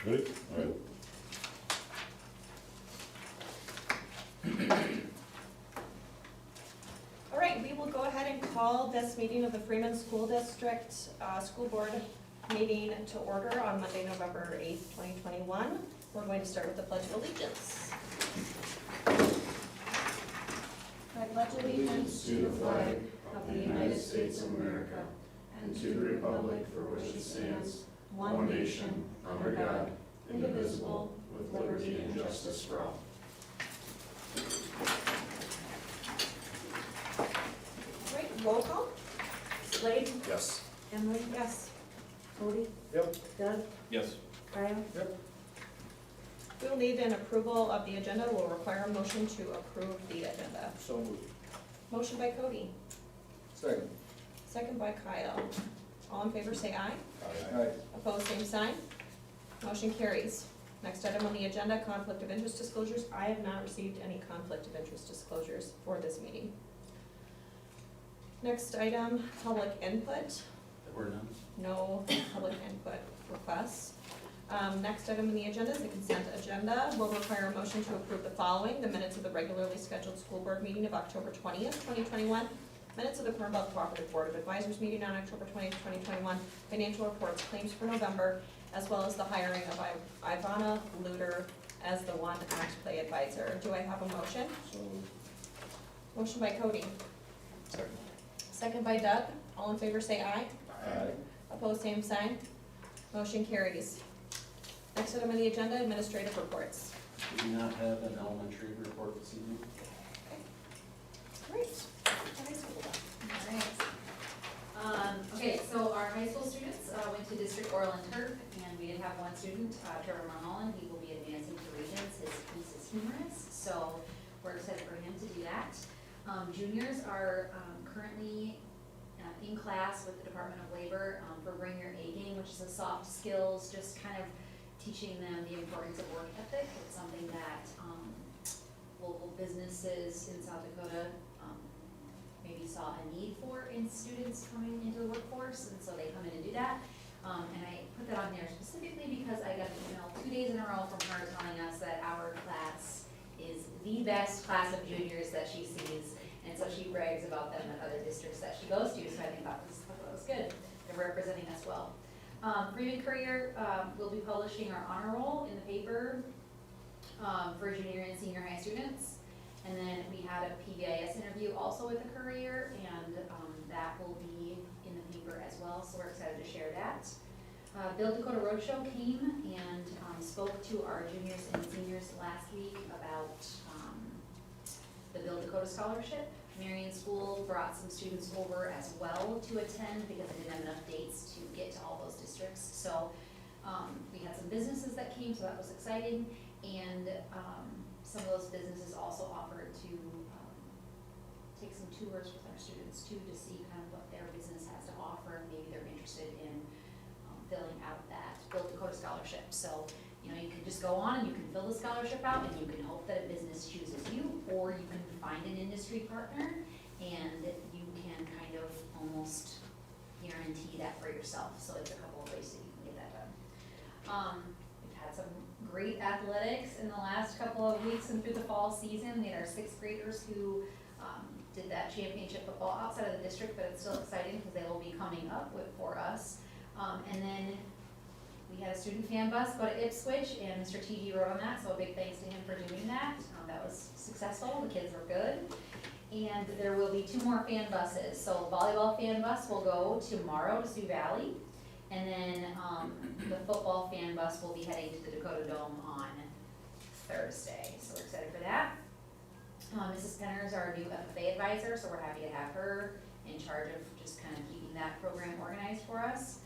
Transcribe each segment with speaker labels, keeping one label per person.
Speaker 1: Ready? All right.
Speaker 2: All right, we will go ahead and call this meeting of the Freeman School District School Board meeting to order on Monday, November 8th, 2021. We're going to start with the Pledge of Allegiance. I pledge allegiance
Speaker 3: to the flag of the United States of America and to the republic for which it stands, one nation, under God, indivisible, with liberty and justice for all.
Speaker 2: All right, roll call.
Speaker 4: Slade?
Speaker 1: Yes.
Speaker 2: Emily? Yes.
Speaker 4: Cody?
Speaker 1: Yep.
Speaker 4: Doug?
Speaker 1: Yes.
Speaker 4: Kyle?
Speaker 1: Yep.
Speaker 2: We'll need an approval of the agenda. We'll require a motion to approve the agenda.
Speaker 1: So moved.
Speaker 2: Motion by Cody,
Speaker 1: Second.
Speaker 2: second by Kyle. All in favor say aye.
Speaker 1: Aye.
Speaker 2: Opposed, same sign. Motion carries. Next item on the agenda, conflict of interest disclosures. I have not received any conflict of interest disclosures for this meeting. Next item, public input.
Speaker 5: There were none.
Speaker 2: No public input requests. Next item on the agenda is the consent agenda. Will require a motion to approve the following: the minutes of the regularly scheduled school board meeting of October 20th, 2021, minutes of the Cornwall Cooperative Board of Advisors meeting on October 20th, 2021, financial reports, claims for November, as well as the hiring of Ivana Luter as the One Act Play Advisor. Do I have a motion?
Speaker 1: So moved.
Speaker 2: Motion by Cody.
Speaker 1: Second.
Speaker 2: Second by Doug. All in favor say aye.
Speaker 1: Aye.
Speaker 2: Opposed, same sign. Motion carries. Next item on the agenda, administrative reports.
Speaker 5: We do not have an elementary report this evening.
Speaker 2: Great. High school then.
Speaker 6: Alright. Okay, so our high school students went to District Oral and Turf, and we did have one student, Trevor Mulholland. He will be advancing to Regents. His piece is humorous, so we're excited for him to do that. Juniors are currently in class with the Department of Labor for Bring Your A Game, which is a soft skills, just kind of teaching them the importance of work ethic. It's something that local businesses in South Dakota maybe saw a need for in students coming into the workforce, and so they come in and do that. And I put that on there specifically because I got an email 2 days in a row from her telling us that our class is the best class of juniors that she sees, and so she brags about them at other districts that she goes to, so I think that was good. They're representing us well. Freeman Courier will be publishing our honor roll in the paper for junior and senior high students. And then we had a PBIS interview also with the Courier, and that will be in the paper as well, so we're excited to share that. Build Dakota Roadshow came and spoke to our juniors and seniors last week about the Build Dakota Scholarship. Marion School brought some students over as well to attend because they didn't have enough dates to get to all those districts. So we had some businesses that came, so that was exciting. And some of those businesses also offered to take some tours with our students too, to see kind of what their business has to offer, and maybe they're interested in filling out that Build Dakota Scholarship. So, you know, you can just go on and you can fill the scholarship out, and you can hope that a business chooses you, or you can find an industry partner and you can kind of almost guarantee that for yourself. So it's a couple of ways that you can get that done. We've had some great athletics in the last couple of weeks and through the fall season. We had our 6th graders who did that championship football outside of the district, but it's still exciting because they will be coming up for us. And then we had a student fan bus go to Ipswich, and Mr. TG rode on that, so a big thanks to him for doing that. That was successful, the kids were good. And there will be 2 more fan buses. So volleyball fan bus will go tomorrow to Sioux Valley, and then the football fan bus will be heading to the Dakota Dome on Thursday, so we're excited for that. Mrs. Penner is our new FFA advisor, so we're happy to have her in charge of just kind of keeping that program organized for us.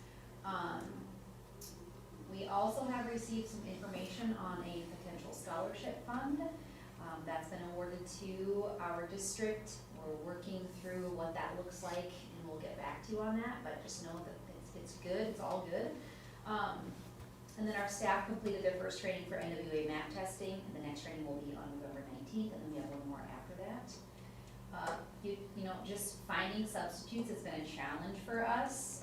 Speaker 6: We also have received some information on a potential scholarship fund that's been awarded to our district. We're working through what that looks like, and we'll get back to you on that, but just know that it's good, it's all good. And then our staff completed their first training for NWA map testing, and the next training will be on November 19th, and then we have one more after that. You know, just finding substitutes has been a challenge for us.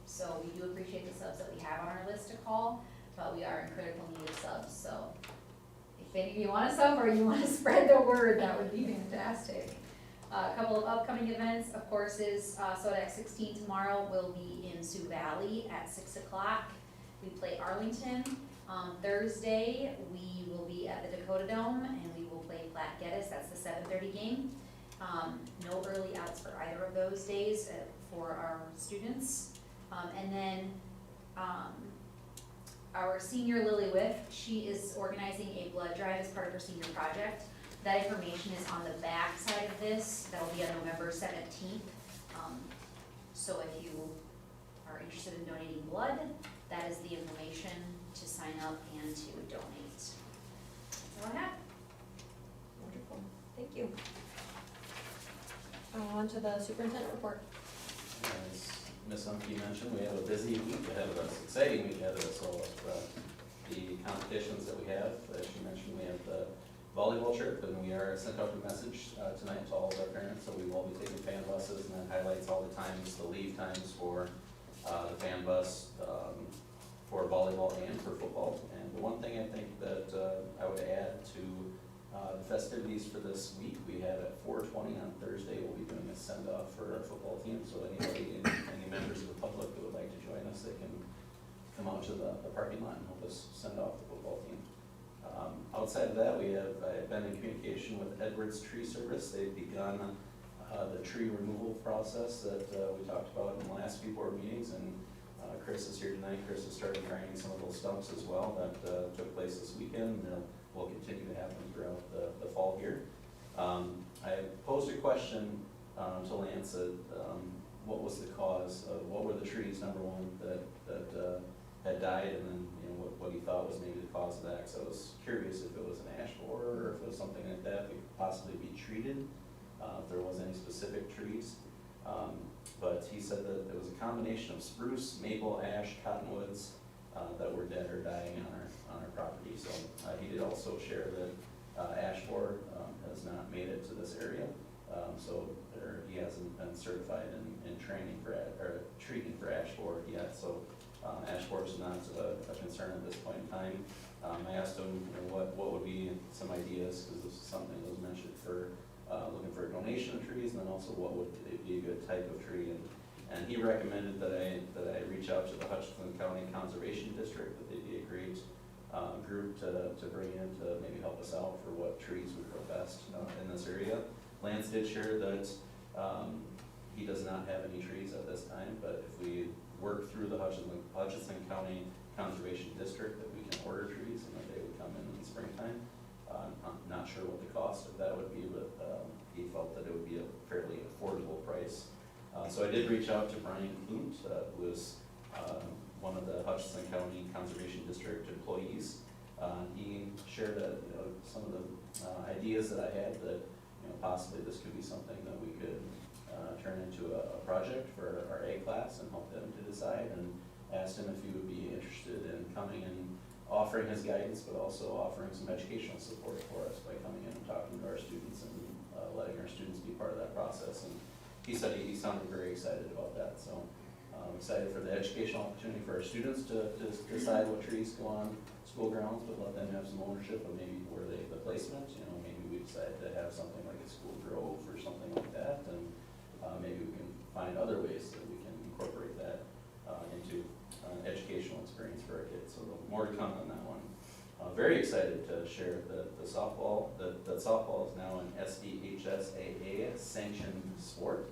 Speaker 6: So we do appreciate the subs that we have on our list to call. but we are in critical need of subs, so if any of you want a sub or you want to spread the word, that would be fantastic. A couple of upcoming events, of course, is SODAC 16 tomorrow will be in Sioux Valley at 6 o'clock. We play Arlington. Thursday, we will be at the Dakota Dome and we will play Platte Geddes, that's the 7:30 game. No early outs for either of those days for our students. And then our senior Lily Whiff, she is organizing a blood drive as part of her senior project. That information is on the back side of this. That will be on November 17th. So if you are interested in donating blood, that is the information to sign up and to donate. That's all I have.
Speaker 2: Wonderful, thank you. On to the superintendent report.
Speaker 5: As Ms. Humke mentioned, we have a busy week ahead of us, exciting week ahead of us, all of the competitions that we have. As she mentioned, we have the volleyball trip, and we are sent out a message tonight to all of our parents, so we will be taking fan buses, and that highlights all the times, the leave times for the fan bus, for volleyball and for football. And the one thing I think that I would add to the festivities for this week, we have at 4:20 on Thursday, we'll be doing a send-off for our football team, so anybody, any members of the public that would like to join us, they can come out to the parking lot and help us send off the football team. Outside of that, I've been in communication with Edwards Tree Service. They've begun the tree removal process that we talked about in the last few board meetings, and Chris is here tonight. Chris has started grinding some of those stumps as well. That took place this weekend, and will continue to happen throughout the fall here. I posed a question to Lance, what was the cause of, what were the trees, number one, that had died, and then what he thought was maybe the cause of that. So I was curious if it was an ash borer or if it was something like that could possibly be treated, if there was any specific trees. But he said that it was a combination of spruce, maple, ash, cottonwoods that were dead or dying on our property. So he did also share that ash borer has not made it to this area. So he hasn't been certified in training for or treating for ash borer yet. So ash borer is not a concern at this point in time. I asked him what would be some ideas, because this is something that was mentioned for looking for a donation of trees, and then also what would be a good type of tree. And he recommended that I reach out to the Hutchinson County Conservation District, that they'd be a great group to bring in to maybe help us out for what trees would grow best in this area. Lance did share that he does not have any trees at this time, but if we work through the Hutchinson County Conservation District, that we can order trees and that they would come in the springtime. I'm not sure what the cost of that would be, but he felt that it would be a fairly affordable price. So I did reach out to Brian Klunt, who is one of the Hutchinson County Conservation District employees. He shared that some of the ideas that I had, that possibly this could be something that we could turn into a project for our A class and help them to decide, and asked him if he would be interested in coming and offering his guidance, but also offering some educational support for us by coming in and talking to our students and letting our students be part of that process. And he said he sounded very excited about that. So I'm excited for the educational opportunity for our students to decide what trees go on school grounds, but let them have some ownership of maybe where the placement. Maybe we decide to have something like a school grove or something like that, and maybe we can find other ways that we can incorporate that into educational experience for our kids. So more to come on that one. Very excited to share that softball is now an SDHSAA sanctioned sport.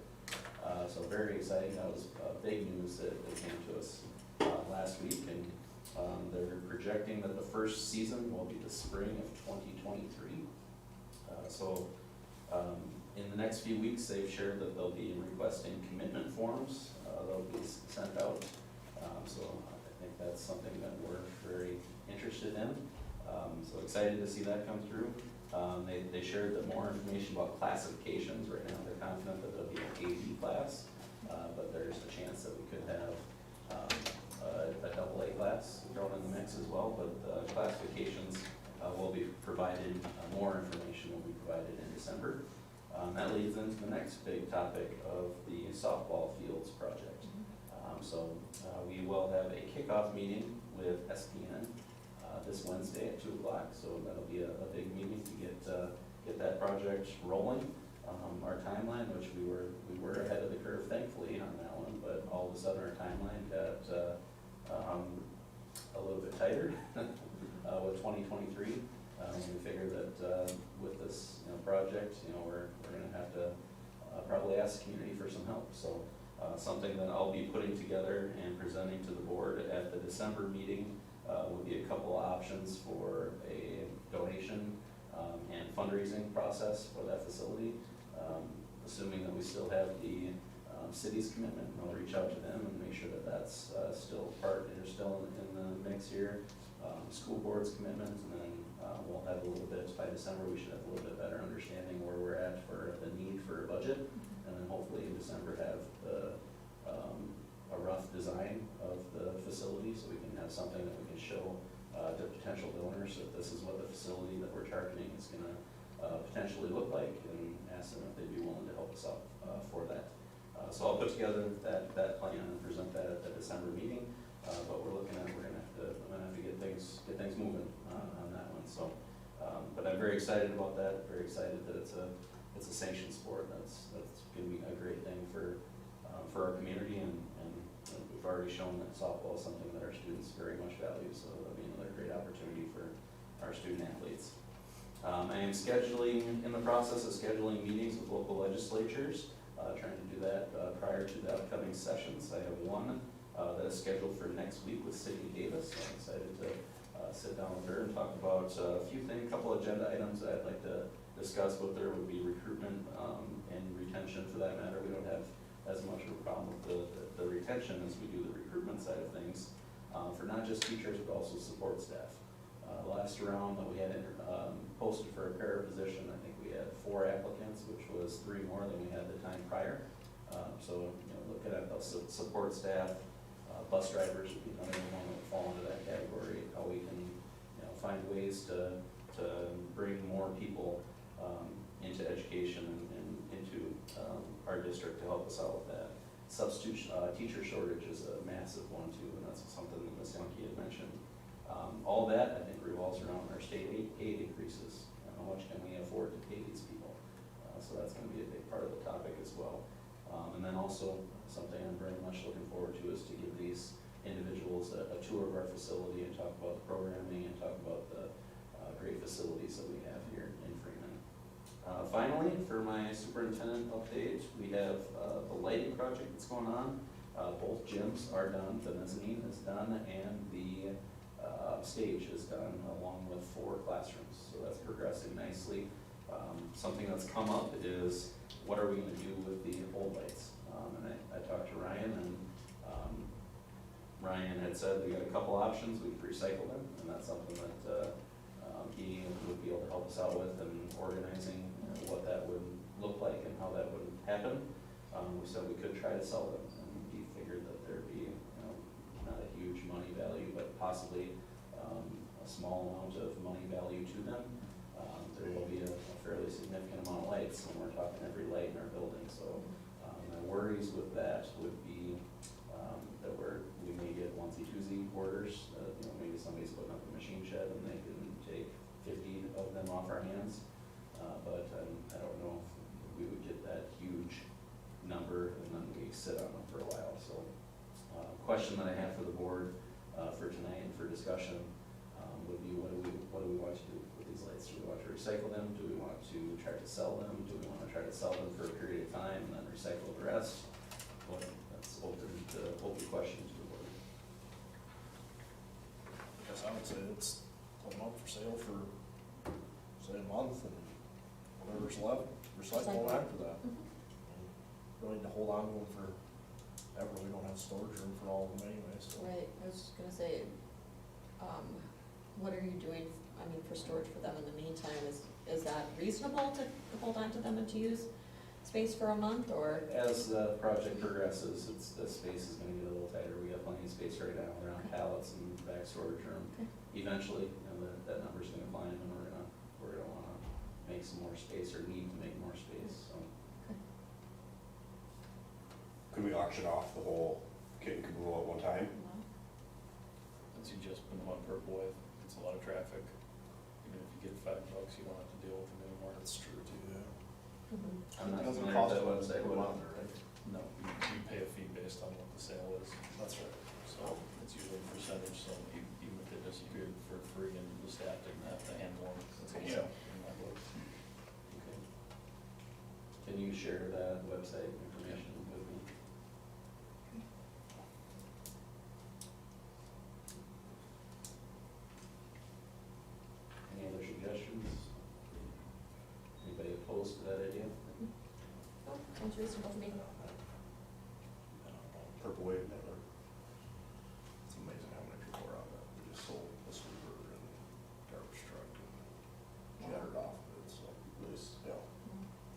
Speaker 5: So very exciting. That was big news that came to us last week, and they're projecting that the first season will be the spring of 2023. In the next few weeks, they've shared that they'll be requesting commitment forms. They'll be sent out. So I think that's something that we're very interested in. So excited to see that come through. They shared that more information about classifications. Right now they're confident that there'll be an AD class, but there's a chance that we could have a double A class thrown in the mix as well. But classifications will be provided, more information will be provided in December. That leads into the next big topic of the softball fields project. So we will have a kickoff meeting with SPN this Wednesday at 2 o'clock, so that'll be a big meeting to get that project rolling. Our timeline, which we were ahead of the curve thankfully on that one, but all of a sudden our timeline got a little bit tighter with 2023. We figured that with this project, we're going to have to probably ask the community for some help. So something that I'll be putting together and presenting to the board at the December meeting would be a couple of options for a donation and fundraising process for that facility. Assuming that we still have the city's commitment, I'll reach out to them and make sure that that's still in the mix here. School board's commitment, and then we'll have a little bit, by December, we should have a little bit better understanding where we're at for the need for a budget, and then hopefully in December have a rough design of the facility, so we can have something that we can show to potential donors that this is what the facility that we're targeting is gonna potentially look like, and ask them if they'd be willing to help us out for that. So I'll put together that plan and present that at the December meeting, but I'm gonna have to get things moving on that one. So, but I'm very excited about that. Very excited that it's a sanctioned sport. That's gonna be a great thing for our community, and we've already shown that softball is something that our students very much value. So that'll be another great opportunity for our student athletes. I am in the process of scheduling meetings with local legislatures, trying to do that prior to the upcoming sessions. I have one that is scheduled for next week with Sydney Davis. So I'm excited to sit down with her and talk about a couple agenda items that I'd like to discuss with her. Would be recruitment and retention, for that matter. We don't have as much of a problem with the retention as we do the recruitment side of things, for not just teachers but also support staff. Last round that we had posted for a para position, I think we had 4 applicants, which was 3 more than we had the time prior. So looking at the support staff, bus drivers would be another one that would fall into that category. How we can find ways to bring more people into education and into our district to help us out with that. Substitute teacher shortage is a massive one too, and that's something that Ms. Youngke had mentioned. All that, I think, revolves around our state aid increases. How much can we afford to pay these people? So that's going to be a big part of the topic as well. And then also, something I'm very much looking forward to is to give these individuals a tour of our facility and talk about the programming and talk about the great facilities that we have here in Freeman. Finally, for my superintendent update, we have the lighting project that's going on. Both gyms are done, the mezzanine is done, and the stage is done, along with 4 classrooms. So that's progressing nicely. Something that's come up is, what are we going to do with the old lights? And I talked to Ryan, and Ryan had said we got a couple options. We could recycle them, and that's something that he would be able to help us out with, and organizing what that would look like and how that would happen. We said we could try to sell them, and he figured that there'd be not a huge money value, but possibly a small amount of money value to them. There will be a fairly significant amount of lights when we're talking every light in our building. So my worries with that would be that we may get onesie-twosie orders. Maybe somebody's putting up a machine shed and they can take 50 of them off our hands. But I don't know if we would get that huge number and then we sit on them for a while. So question that I have for the board for tonight and for discussion would be, what do we want to do with these lights? Do we want to recycle them? Do we want to try to sell them? Do we want to try to sell them for a period of time and then recycle the rest? Well, that's open questions to the board.
Speaker 3: I guess I would say let's put them up for sale for, say, a month, and whatever's left, recycle them after that. We don't need to hold on to them forever. We don't have storage room for all of them anyway, so.
Speaker 4: Right, I was just gonna say, what are you doing, for storage for them in the meantime? Is that reasonable to hold on to them and to use space for a month, or?
Speaker 5: As the project progresses, the space is going to get a little tighter. We have plenty of space right now around pallets and back storage room.
Speaker 4: Okay.
Speaker 5: Eventually, that number's going to climb, and we're gonna want to make some more space, or need to make more space. So.
Speaker 7: Could we auction off the whole kit and caboodle at one time?
Speaker 3: I'd suggest
Speaker 7: suggest putting them on Purple Wave, it's a lot of traffic. Even if you get $5, you don't have to deal with them anymore.
Speaker 3: That's true too, yeah.
Speaker 4: Mhm.
Speaker 5: I'm not
Speaker 3: Doesn't
Speaker 5: familiar
Speaker 3: cost
Speaker 5: with that
Speaker 3: them
Speaker 5: website,
Speaker 3: to put
Speaker 5: what,
Speaker 3: on there, right?
Speaker 7: No, you pay a fee based on what the sale is,
Speaker 3: That's right.
Speaker 7: so it's usually a percentage, so even if it disappeared for free and the staff didn't have to handle them, it's also
Speaker 3: Yeah.
Speaker 7: in my book.
Speaker 5: okay. Can you share that website information with me? Any other suggestions? Anybody opposed to that idea?
Speaker 4: Oh, sounds reasonable to me.
Speaker 3: I don't know, Purple Wave never, it's amazing how many people are on that. We just sold a sweeper and garbage truck and jetted off of it, so this, yeah.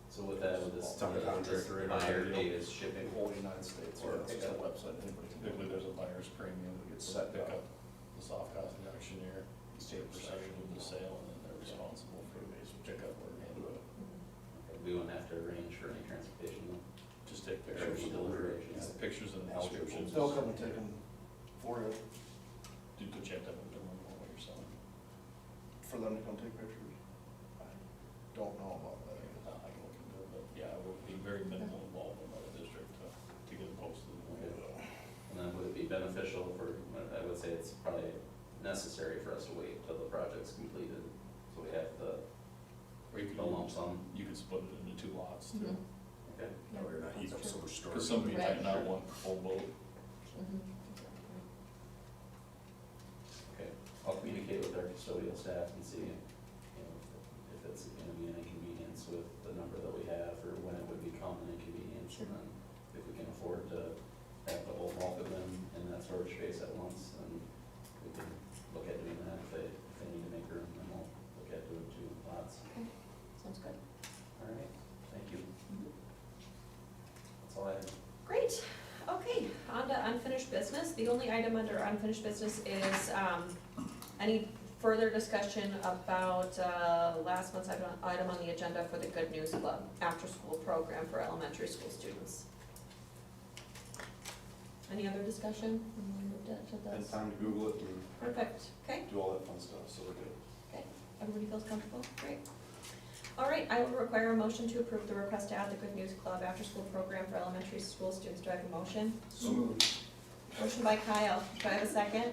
Speaker 5: So with that, with this,
Speaker 3: It's under contractor rate.
Speaker 5: buyer fee is shipping.
Speaker 3: The whole United States,
Speaker 5: Or
Speaker 3: yeah, it's just a
Speaker 5: pickup.
Speaker 3: website, anybody can
Speaker 7: Typically,
Speaker 3: do
Speaker 7: there's a buyer's premium that gets
Speaker 3: Set
Speaker 7: set
Speaker 3: up.
Speaker 7: up, the soft cost of the auctioneer, it's a percentage of the sale, and then they're responsible for pickup or handle.
Speaker 5: We wouldn't have to arrange for any transportation though.
Speaker 7: Just take
Speaker 5: Or
Speaker 7: pictures,
Speaker 5: delivery.
Speaker 7: yeah, pictures and
Speaker 3: Eligible.
Speaker 7: descriptions.
Speaker 3: They'll come and take them for you,
Speaker 7: Do the check up and do them what you're selling.
Speaker 3: for them to come take pictures. I don't know about that.
Speaker 7: I can look into it, but yeah, it would be very minimal involvement by the district to get it posted.
Speaker 5: And then would it be beneficial for, I would say it's probably necessary for us to wait till the project's completed, so we have the
Speaker 7: Or you could,
Speaker 5: lump sum,
Speaker 7: you could split it into 2 lots too.
Speaker 4: Mhm.
Speaker 5: okay?
Speaker 3: That way you're not eating up
Speaker 4: That's
Speaker 3: so
Speaker 4: true.
Speaker 3: much storage.
Speaker 7: Cause somebody
Speaker 4: Right.
Speaker 7: might not want the full boat.
Speaker 4: Mhm.
Speaker 5: Okay, I'll communicate with our custodial staff and see, if it's gonna be an inconvenience with the number that we have, or when it would become an inconvenience, and then if we can afford to have the whole bulk of them in that storage space at once, then we can look at doing that. If they need to make room, then we'll look at doing 2 lots.
Speaker 4: Okay, sounds good.
Speaker 5: All right, thank you.
Speaker 4: Mhm.
Speaker 5: That's all I have.
Speaker 2: Great, okay, on to unfinished business. The only item under unfinished business is, any further discussion about, last month's item on the agenda for the Good News Club after-school program for elementary school students. Any other discussion? And we moved it to
Speaker 1: And
Speaker 2: this.
Speaker 1: time to Google it and
Speaker 2: Perfect, okay,
Speaker 1: do all that fun stuff, so we're good.
Speaker 2: okay, everybody feels comfortable, great. All right, I will require a motion to approve the request to add the Good News Club after-school program for elementary school students. Do I have a motion?
Speaker 1: So moved.
Speaker 2: Motion by Kyle, do I have a second?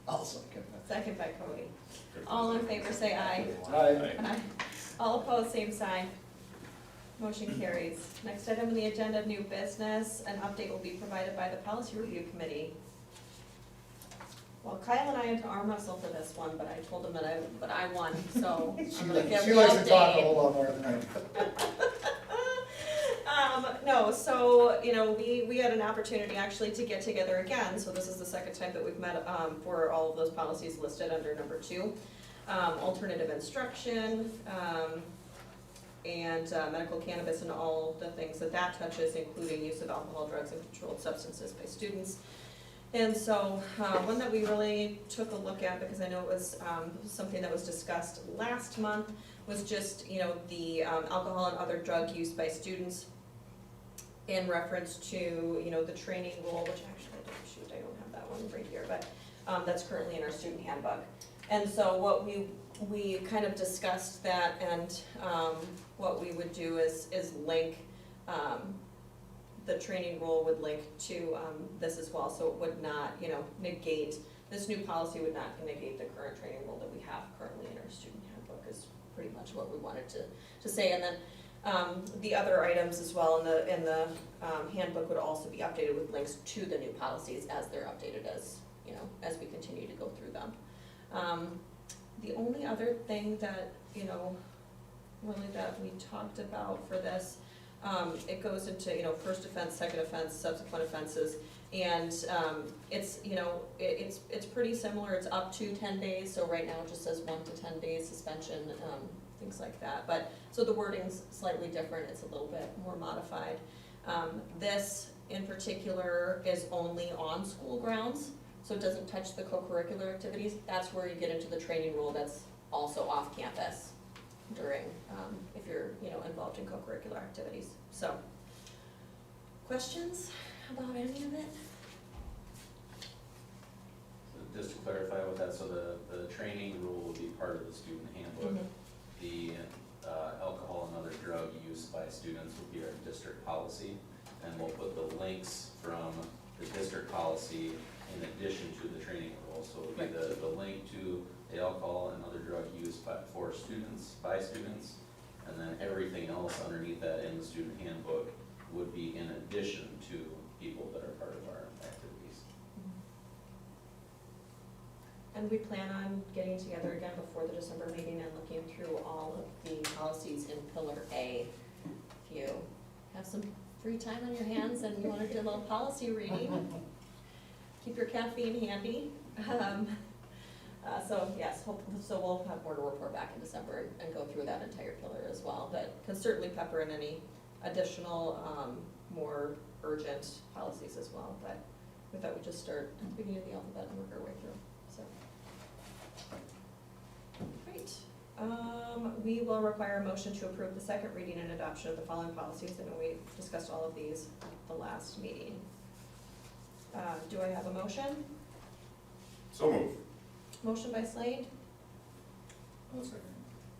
Speaker 3: I'll second that.
Speaker 2: Second by Cody. All in favor say aye.
Speaker 1: Aye.
Speaker 2: Aye. All opposed, same sign. Motion carries. Next item on the agenda, new business. An update will be provided by the Policy Review Committee. Well, Kyle and I had to arm wrestle for this one, but I told him that I won, so I'm gonna give
Speaker 1: She
Speaker 2: the
Speaker 1: likes to talk a
Speaker 2: update.
Speaker 1: whole lot more than I do.
Speaker 2: No, so, we had an opportunity actually to get together again, so this is the second time that we've met, for all of those policies listed under number 2. Alternative instruction, and medical cannabis and all the things that touches, including use of alcohol, drugs, and controlled substances by students. And so, one that we really took a look at, because I know it was something that was discussed last month, was just, the alcohol and other drug use by students in reference to, the training rule, which actually, I don't have that one right here, but that's currently in our student handbook. And so what we kind of discussed that, and what we would do is link, the training rule would link to this as well, so it would not, negate, this new policy would not negate the current training rule that we have currently in our student handbook, is pretty much what we wanted to say. And then the other items as well in the handbook would also be updated with links to the new policies as they're updated, as we continue to go through them. The only other thing that, really that we talked about for this, it goes into, first offense, second offense, subsequent offenses, and it's pretty similar. It's up to 10 days, so right now it just says 1 to 10 days suspension, things like that. But, so the wording's slightly different, it's a little bit more modified. This in particular is only on school grounds, so it doesn't touch the co-curricular activities. That's where you get into the training rule that's also off campus during, if you're, involved in co-curricular activities. So, questions about any of it?
Speaker 5: just to clarify with that, so the training rule will be part of the student handbook.
Speaker 2: Mhm.
Speaker 5: The alcohol and other drug use by students will be our district policy, and we'll put the links from the district policy in addition to the training rule. So it'll be the link to the alcohol and other drug use for students, by students, and then everything else underneath that in the student handbook would be in addition to people that are part of our activities.
Speaker 2: And we plan on getting together again before the December meeting and looking through all of the policies in Pillar A. If you have some free time on your hands and you wanna do a little policy reading, keep your caffeine handy. So yes, so we'll have more to report back in December and go through that entire pillar as well, but can certainly pepper in any additional, more urgent policies as well, but we thought we'd just start at the beginning of the alphabet and work our way through, so. Great, we will require a motion to approve the second reading and adoption of the following policies, and we discussed all of these at the last meeting. Do I have a motion?
Speaker 1: So move.
Speaker 2: Motion by Slade,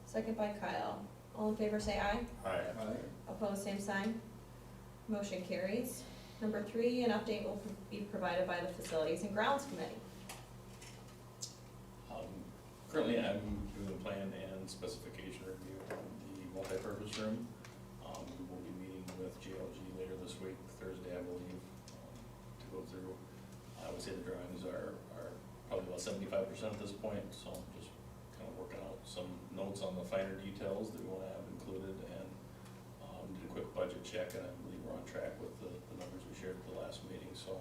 Speaker 2: second by Kyle. All in favor say aye.
Speaker 1: Aye.
Speaker 2: Opposed, same sign. Motion carries. Number 3, an update will be provided by the Facilities and Grounds Committee.
Speaker 7: Currently, I'm doing the plan and specification review on the multipurpose room. We will be meeting with GLG later this week, Thursday, I believe, to go through. I would say the drawings are probably about 75% at this point, so I'm just kind of working out some notes on the finer details that we want to have included, and did a quick budget check, and I believe we're on track with the numbers we shared at the last meeting. So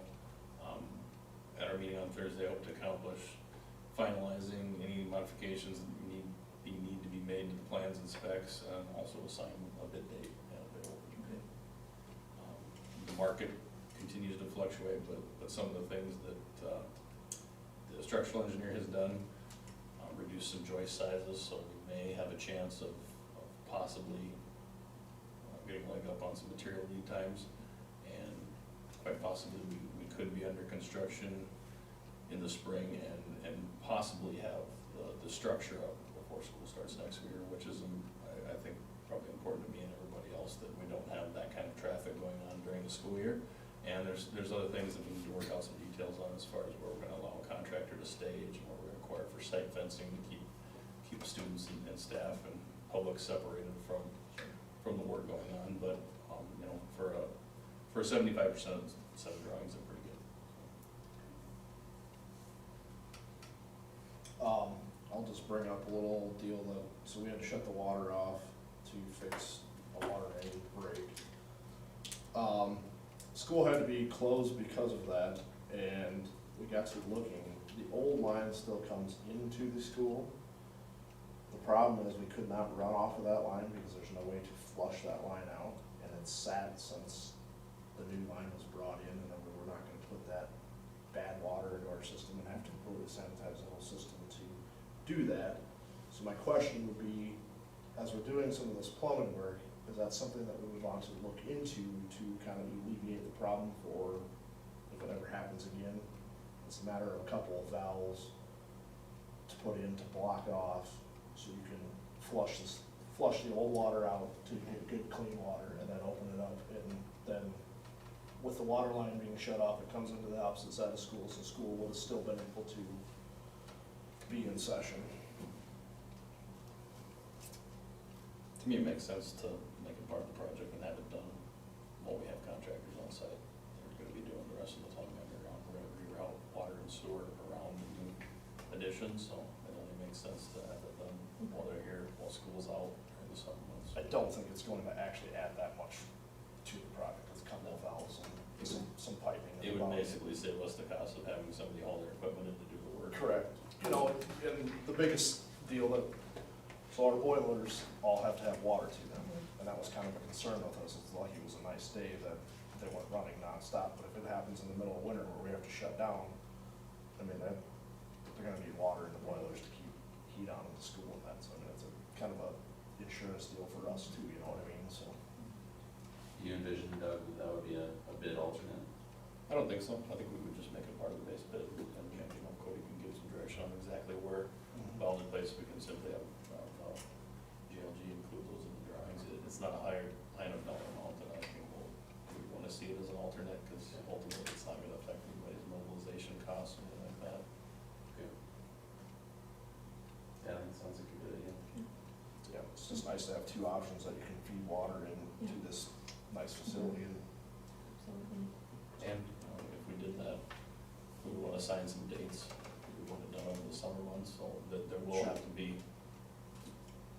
Speaker 7: at our meeting on Thursday, I hope to accomplish finalizing any modifications that need to be made to the plans and specs, and also assign a bid date and a bid opening date. The market continues to fluctuate, but some of the things that the structural engineer has done, reduce some joist sizes, so we may have a chance of possibly getting a leg up on some material lead times, and quite possibly we could be under construction in the spring and possibly have the structure up before school starts next year, which is, I think, probably important to me and everybody else, that we don't have that kind of traffic going on during the school year. And there's other things that we need to work out some details on, as far as where we're gonna allow a contractor to stage, and what we're gonna require for site fencing to keep students and staff and public separated from the work going on. But, you know, for a 75% set of drawings, they're pretty good.
Speaker 3: I'll just bring up a little deal that, so we had to shut the water off to fix a water main break. School had to be closed because of that, and we got to looking, the old line still comes into the school. The problem is we could not run off of that line because there's no way to flush that line out, and it's sat since the new line was brought in, and then we were not gonna put that bad water into our system and have to completely sanitize the whole system to do that. So my question would be, as we're doing some of this plumbing work, is that something that we would want to look into to kind of alleviate the problem for if it ever happens again? It's a matter of a couple of valves to put in to block it off, so you can flush the old water out to get good clean water, and then open it up, and then with the water line being shut off, it comes into the opposite side of school, so school would have still been able to be in session.
Speaker 7: To me, it makes sense to make it part of the project and have it done while we have contractors on site. They're gonna be doing the rest of the plumbing underground. We're gonna reroute water and sewer around the new additions, so it only makes sense to have it done while they're here, while school's out during the summer months.
Speaker 3: I don't think it's going to actually add that much to the project, it's a couple of valves and some piping.
Speaker 7: It would basically save us the cost of having somebody haul their equipment in to do the work.
Speaker 3: Correct. You know, and the biggest deal that, so our boilers all have to have water to them, and that was kind of a concern with us. It's lucky it was a nice day that they weren't running nonstop, but if it happens in the middle of winter where we have to shut down, I mean, they're gonna need water in the boilers to keep heat on in the school and that, so I mean, it's a kind of a insurance deal for us too, you know what I mean, so.
Speaker 5: Do you envision, Doug, that would be a bid alternate?
Speaker 7: I don't think so. I think we would just make it part of the base bid, and, you know, Cody can give place, we can simply have, GLG include those in the drawings. It's not a higher line of dollar amount, and I think we wanna see it as an alternate, cause ultimately it's not gonna affect anybody's mobilization costs or anything like that.
Speaker 5: Okay. Yeah, that sounds like a good idea.
Speaker 3: Yeah, it's just nice to have two options that you can feed water into
Speaker 2: Yeah.
Speaker 3: this nice facility. And
Speaker 2: Absolutely.
Speaker 7: And if we did that, we would wanna assign some dates, we would have done over the summer months, so that there will have to be,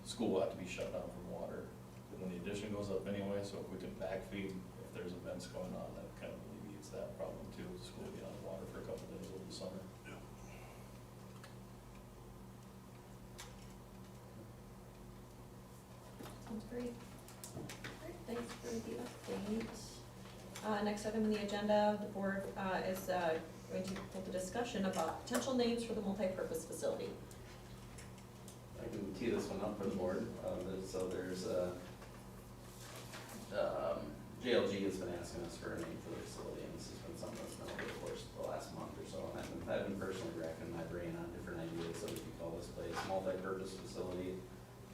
Speaker 7: school will have to be shut down from water. And when the addition goes up anyway, so if we can backfeed, if there's events going on, that kind of alleviates that problem too, the school will be on water for a couple days over the summer.
Speaker 2: Sounds great. Great, thanks for the update. Next item on the agenda, the board is going to hold a discussion about potential names for the multipurpose facility.
Speaker 5: I can tee this one up for the board. So there's, JLG has been asking us for a name for the facility, and this has been something that's been over the course of the last month or so. And I've been personally racking my brain on different ideas that we could call this place, multi-purpose facility.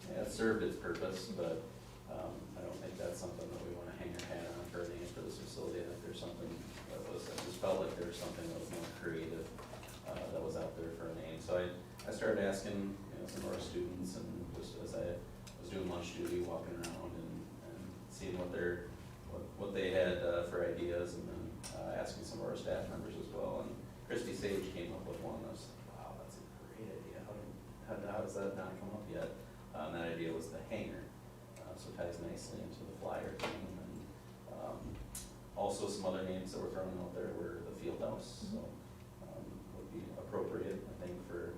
Speaker 5: Yeah, it served its purpose, but I don't think that's something that we wanna hang our hat on for a name for this facility. If there's something that was, I just felt like there was something that was more creative, that was out there for a name. So I started asking, some of our students, and just as I was doing lunch duty, walking around and seeing what they had for ideas, and then asking some of our staff members as well. And Christy Sage came up with one. I was like, wow, that's a great idea. How does that not come up yet? That idea was the Hangar, so it ties nicely into the flyer thing. And also some other names that were thrown out there were the Field House, so would be appropriate, I think, for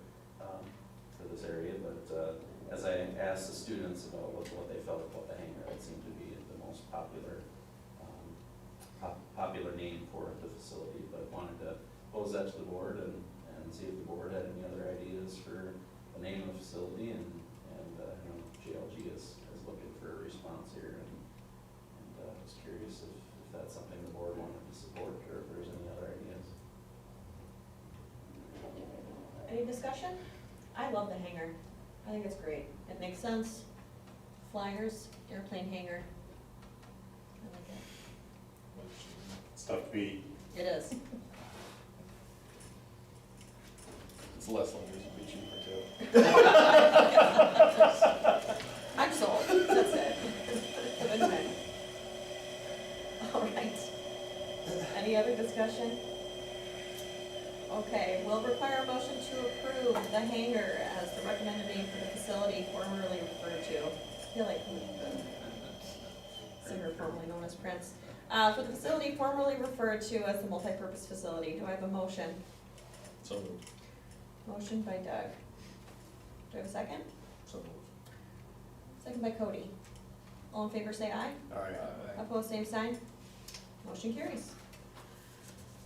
Speaker 5: this area. But as I asked the students about what they felt about the Hangar, it seemed to be the most popular name for the facility. But wanted to pose that to the board and see if the board had any other ideas for the name of the facility. And GLG is looking for a response here, and I was curious if that's something the board wanted to support, or if there's any other ideas.
Speaker 2: Any discussion? I love the Hangar. I think it's great. It makes sense. Flyers, airplane hangar. I like it.
Speaker 1: It's tough to beat.
Speaker 2: It is.
Speaker 7: It's less letters, it'd be cheaper too.
Speaker 2: I'm sold. That's it. Good win. All right. Any other discussion? Okay, we'll require a motion to approve the Hangar as the recommended name for the facility formerly referred to. I feel like singer formerly known as Prince. For the facility formerly referred to as the multipurpose facility. Do I have a motion?
Speaker 7: So moved.
Speaker 2: Motion by Doug. Do I have a second?
Speaker 3: so,
Speaker 2: Second by Cody. All in favor say aye.
Speaker 1: All right.
Speaker 2: Opposed, same sign. Motion carries.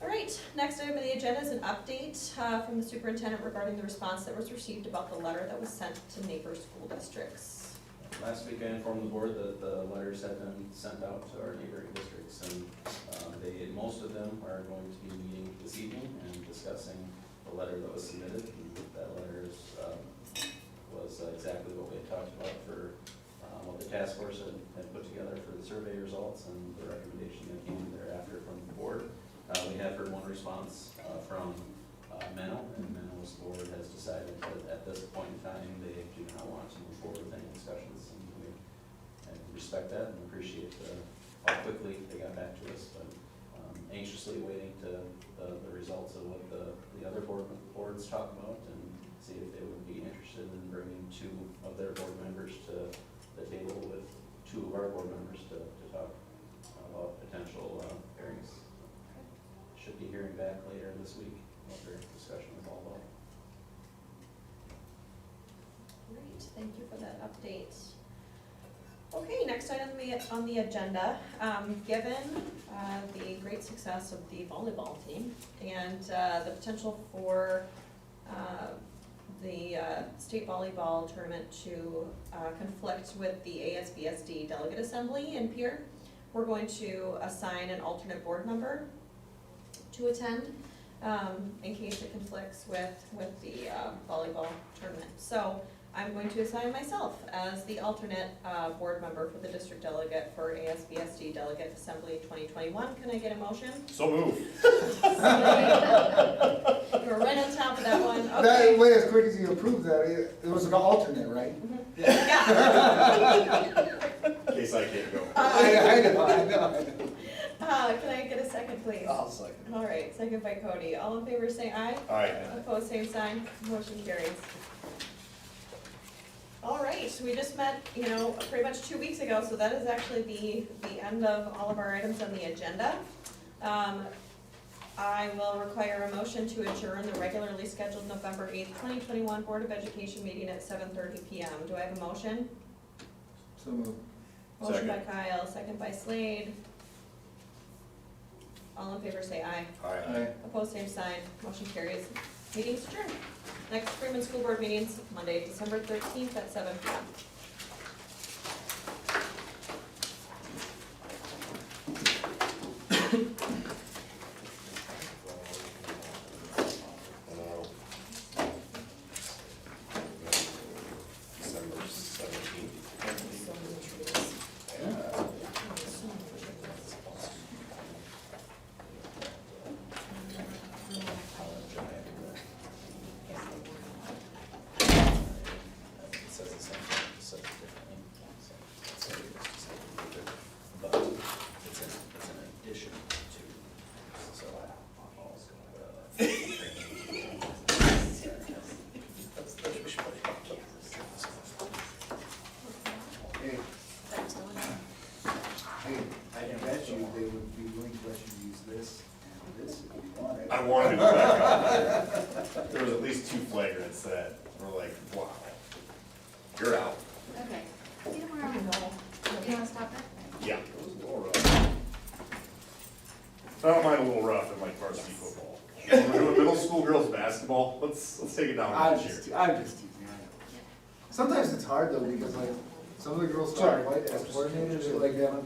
Speaker 2: All right, next item on the agenda is an update from the superintendent regarding the response that was received about the letter that was sent to neighbor school districts.
Speaker 5: Last week I informed the board that the letters had been sent out to our neighboring districts, and most of them are going to be meeting this evening and discussing the letter that was submitted. And that letter was exactly what we had talked about for what the task force had put together for the survey results and the recommendation that came thereafter from the board. We have heard one response from Menno, and Menno's board has decided that at this point in time, they do not want to move forward with any discussions, and we respect that and appreciate how quickly they got back to us, but anxiously waiting to the results of what the other boards talk about, and see if they would be interested in bringing two of their board members to the table with two of our board members to talk about potential pairings. Should be hearing back later this week what their discussion is all about.
Speaker 2: Great, thank you for that update. Okay, next item on the agenda, given the great success of the volleyball team and the potential for the state volleyball tournament to conflict with the ASBSD delegate assembly in Pierre, we're going to assign an alternate board member to attend. in case it conflicts with the volleyball tournament. So I'm going to assign myself as the alternate board member for the district delegate for ASBSD Delegate Assembly 2021. Can I get a motion?
Speaker 1: So move.
Speaker 2: You were right on top of that one,
Speaker 8: That
Speaker 2: okay.
Speaker 8: way, as quick as you approved that, it was an alternate, right?
Speaker 2: Yeah.
Speaker 1: In case I can't go.
Speaker 8: I know.
Speaker 2: Can I get a second, please?
Speaker 3: I'll second.
Speaker 2: All right, second by Cody. All in favor, say aye.
Speaker 1: Aye.
Speaker 2: Opposed, same sign. Motion carries. All right, we just met, pretty much 2 weeks ago, so that is actually the end of all of our items on the agenda. I will require a motion to adjourn the regularly scheduled November 8th, 2021 Board of Education meeting at 7:30 PM. Do I have a motion?
Speaker 8: So moved.
Speaker 2: Motion by Kyle, second by Slade. All in favor say aye.
Speaker 1: Aye.
Speaker 2: Opposed, same sign. Motion carries. Meeting's adjourned. Next Freeman School Board meetings, Monday, December 13th at 7 PM.
Speaker 1: December 17th.
Speaker 5: It says it's said differently, but it's an addition to, so
Speaker 8: Hey, hey, I bet you they would be willing to let you use this and this if you wanted.
Speaker 1: I wanted to go back out there. There was at least 2 flagrants that were like, wow, you're out.
Speaker 6: Okay. See you tomorrow. You wanna stop it?
Speaker 1: Yeah, it was a little rough. I don't mind a little rough in like varsity football. When we're doing middle school girls basketball, let's take it down
Speaker 8: I'm
Speaker 1: this year.
Speaker 8: just teasing, I know. Sometimes it's hard though, because like, some of the girls
Speaker 3: Sorry.
Speaker 8: talk white as coordinators, they're like having